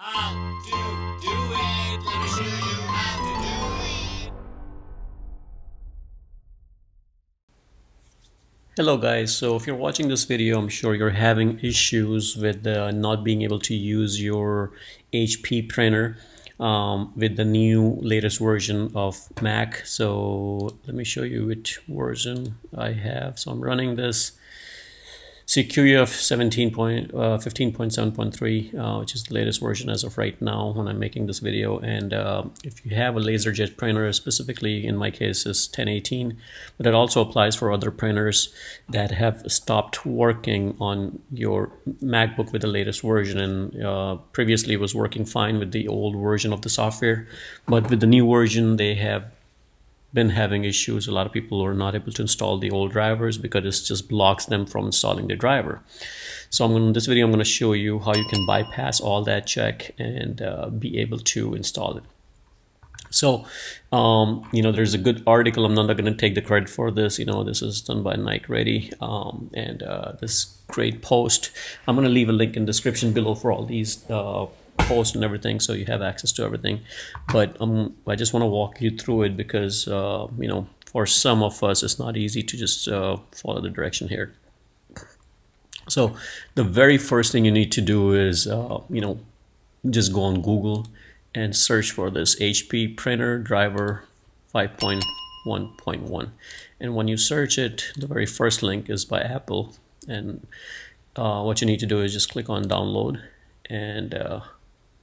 how to do it. Let me show you how to do it. Hello guys, so if you're watching this video, I'm sure you're having issues with not being able to use your HP printer with the new latest version of Mac. So let me show you which version I have. So I'm running this Sequoia 15.7.3, which is the latest version as of right now when I'm making this video. And if you have a LaserJet printer, specifically in my case is 1018, but it also applies for other printers that have stopped working on your MacBook with the latest version, and previously was working fine with the old version of the software, but with the new version they have been having issues. A lot of people are not able to install the old drivers because it just blocks them from installing the driver. So in this video I'm going to show you how you can bypass all that check and be able to install it. So there's a good article. I'm not going to take the credit for this. This is done by Nike Ready, and this great post. I'm going to leave a link in the description below for all these post and everything, so you have access to everything. But I just want to walk you through it because for some of us it's not easy to just follow the direction here. So the very first thing you need to do is just go on Google and search for this HP printer driver 5.1.1, and when you search it, the very first link is by Apple, and what you need to do is just click on download, and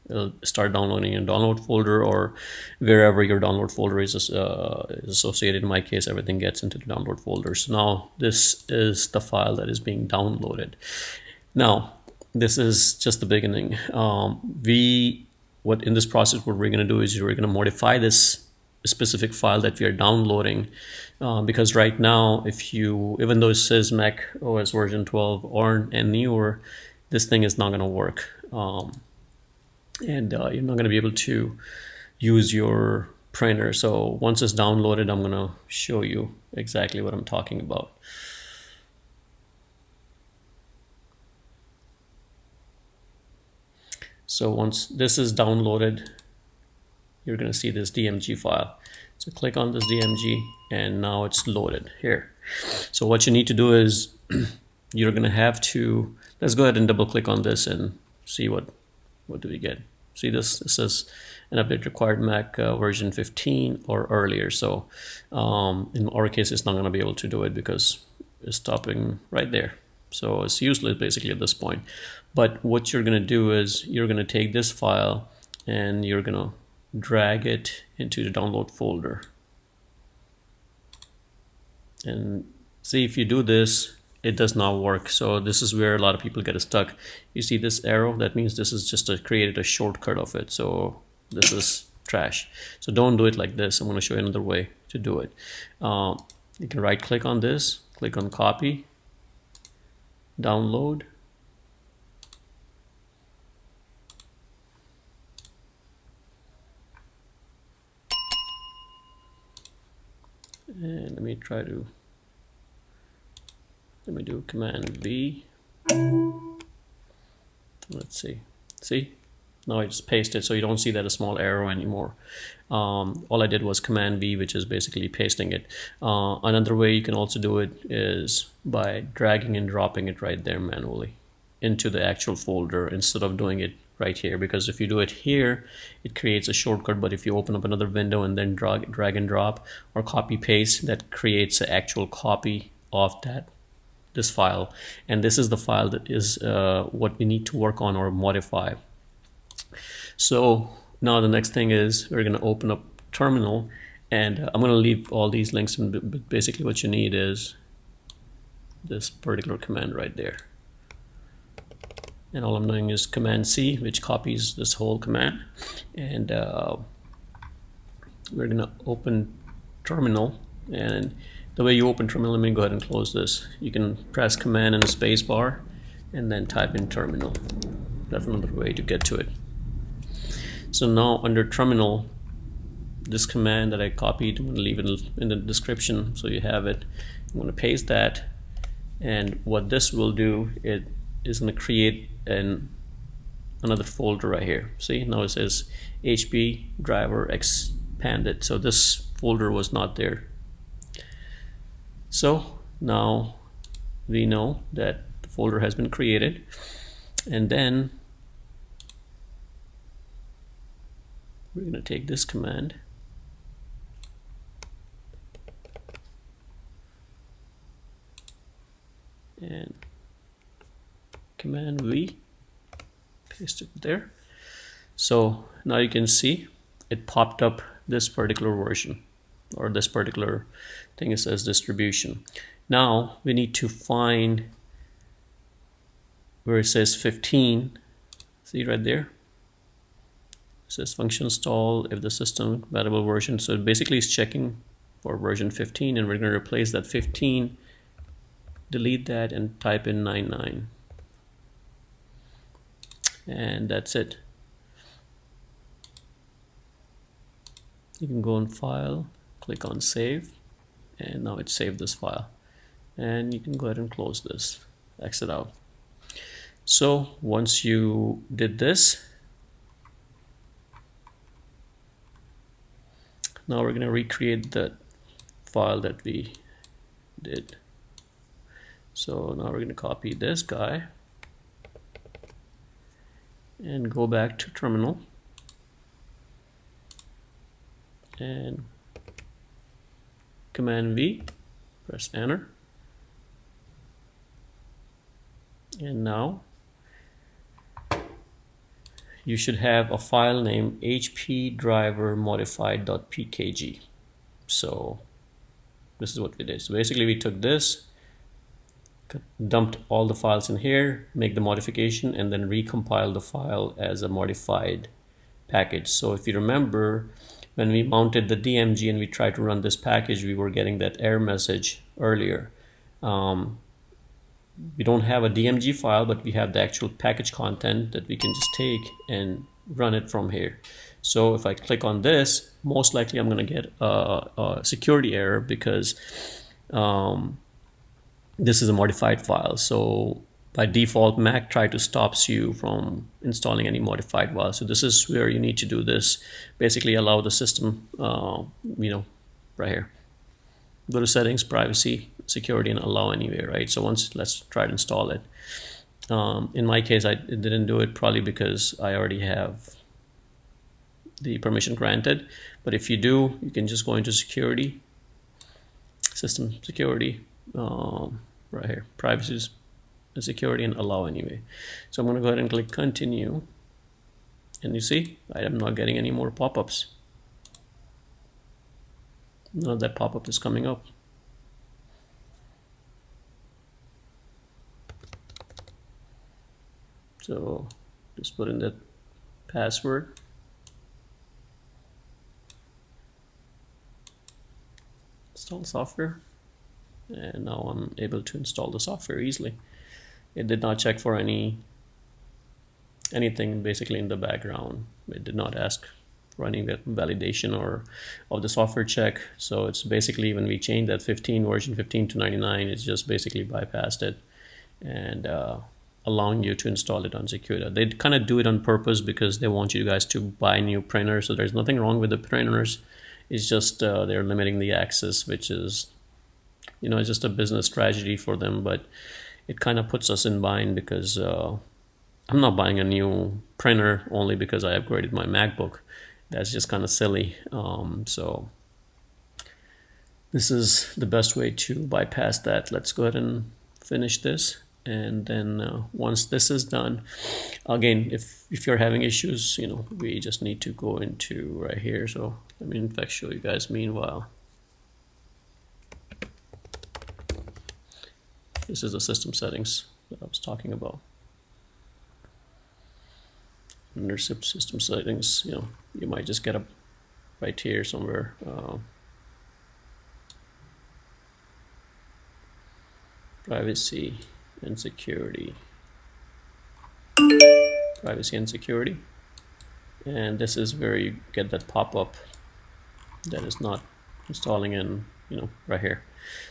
it'll start downloading your download folder or wherever your download folder is associated. In my case, everything gets into the download folder. So now this is the file that is being downloaded. Now this is just the beginning. In this process, what we're going to do is we're going to modify this specific file that we are downloading, because right now, even though it says Mac OS version 12 and newer, this thing is not going to work. And you're not going to be able to use your printer. So once it's downloaded, I'm going to show you exactly what I'm talking about. So once this is downloaded, you're going to see this DMG file. So click on this DMG, and now it's loaded here. So what you need to do is you're going to have to, let's go ahead and double click on this and see what do we get. See this says an update required, Mac version 15 or earlier. So in our case, it's not going to be able to do it because it's stopping right there. So it's useless basically at this point. But what you're going to do is you're going to take this file and you're going to drag it into the download folder. And see, if you do this, it does not work. So this is where a lot of people get stuck. You see this arrow? That means this is just created a shortcut of it. So this is trash. So don't do it like this. I'm going to show you another way to do it. You can right click on this, click on copy, download, and let me do Command V. Let's see, now I just paste it, so you don't see that a small arrow anymore. All I did was Command V, which is basically pasting it. Another way you can also do it is by dragging and dropping it right there manually into the actual folder instead of doing it right here, because if you do it here, it creates a shortcut, but if you open up another window and then drag and drop or copy paste, that creates an actual copy of this file, and this is the file that is what we need to work on or modify. So now the next thing is we're going to open up terminal, and I'm going to leave all these links, but basically what you need is this particular command right there. And all I'm doing is Command C, which copies this whole command, and we're going to open terminal. And the way you open terminal, let me go ahead and close this. You can press Command and a space bar and then type in terminal. That's another way to get to it. So now under terminal, this command that I copied, I'm going to leave it in the description so you have it. I'm going to paste that, and what this will do, it is going to create an another folder right here. See, now it says HP driver expanded. So this folder was not there. So now we know that the folder has been created, and then we're going to take this command and Command V, paste it there. So now you can see it popped up this particular version, or this particular thing. It says distribution. Now we need to find where it says 15. See right there, it says function install if the system compatible version. So it basically is checking for version 15, and we're going to replace that 15, delete that, and type in 99, and that's it. You can go on file, click on save, and now it saved this file, and you can go ahead and close this, exit out. So once you did this, now we're going to recreate the file that we did. So now we're going to copy this guy and go back to terminal and Command V, press enter, and now you should have a file named HP driver modified.pkg. So this is what we did. So basically we took this, dumped all the files in here, make the modification, and then recompile the file as a modified package. So if you remember, when we mounted the DMG and we tried to run this package, we were getting that error message earlier. We don't have a DMG file, but we have the actual package content that we can just take and run it from here. So if I click on this, most likely I'm going to get a security error because this is a modified file. So by default, Mac tries to stop you from installing any modified files. So this is where you need to do this. Basically allow the system, right here. Go to settings, privacy, security, and allow anyway, right? So let's try to install it. In my case, I didn't do it probably because I already have the permission granted. But if you do, you can just go into security, system security, right here, privacy and security, and allow anyway. So I'm going to go ahead and click continue, and you see I am not getting any more pop-ups. None of that pop-up is coming up. So just put in that password, install software, and now I'm able to install the software easily. It did not check for anything basically in the background. It did not ask for any validation or of the software check. So it's basically, when we change that version 15 to 99, it's just basically bypassed it and allowing you to install it on Sequoia. They kind of do it on purpose because they want you guys to buy new printers. So there's nothing wrong with the printers. It's just they're limiting the access, which is, it's just a business strategy for them. But it kind of puts us in bind because I'm not buying a new printer only because I upgraded my MacBook. That's just kind of silly. So this is the best way to bypass that. Let's go ahead and finish this. And then once this is done, again, if you're having issues, we just need to go into right here. So let me in fact show you guys meanwhile. This is the system settings that I was talking about. Under system settings, you might just get up right here somewhere. Privacy and security. Privacy and security. And this is where you get that pop-up that is not installing in, right here.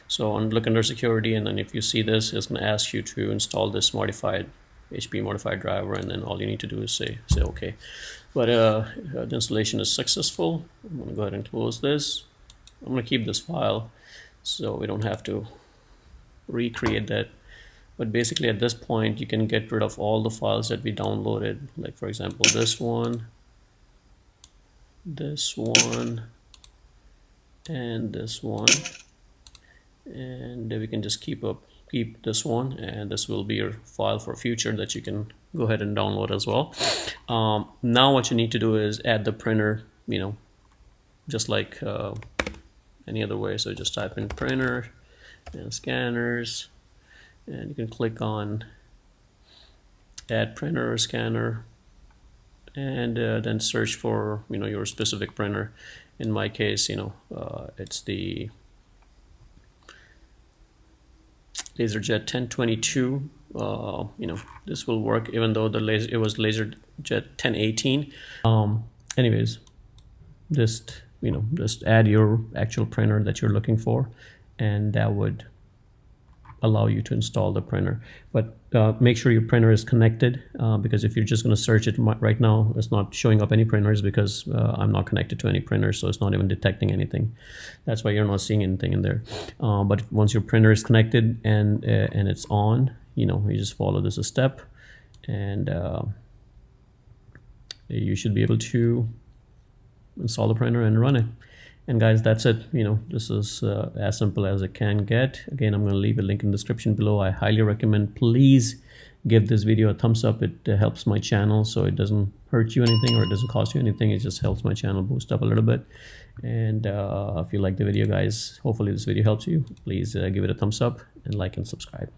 So look under security, and then if you see this, it's going to ask you to install this modified HP modified driver, and then all you need to do is say OK. But the installation is successful. I'm going to go ahead and close this. I'm going to keep this file so we don't have to recreate that. But basically at this point you can get rid of all the files that we downloaded, like for example this one, and this one, and we can just keep this one, and this will be your file for future that you can go ahead and download as well. Now what you need to do is add the printer, just like any other way. So just type in printer and scanners, and you can click on add printer or scanner, and then search for your specific printer. In my case, it's the LaserJet 1022. This will work even though it was LaserJet 1018. Anyways, just add your actual printer that you're looking for, and that would allow you to install the printer. But make sure your printer is connected, because if you're just going to search it right now, it's not showing up any printers because I'm not connected to any printers, so it's not even detecting anything. That's why you're not seeing anything in there. But once your printer is connected and it's on, you just follow this a step, and you should be able to install the printer and run it. And guys, that's it. This is as simple as it can get. Again, I'm going to leave a link in the description below. I highly recommend, please give this video a thumbs up. It helps my channel, so it doesn't hurt you anything, or it doesn't cost you anything. It just helps my channel boost up a little bit. And if you like the video, guys, hopefully this video helps you. Please give it a thumbs up and like and subscribe.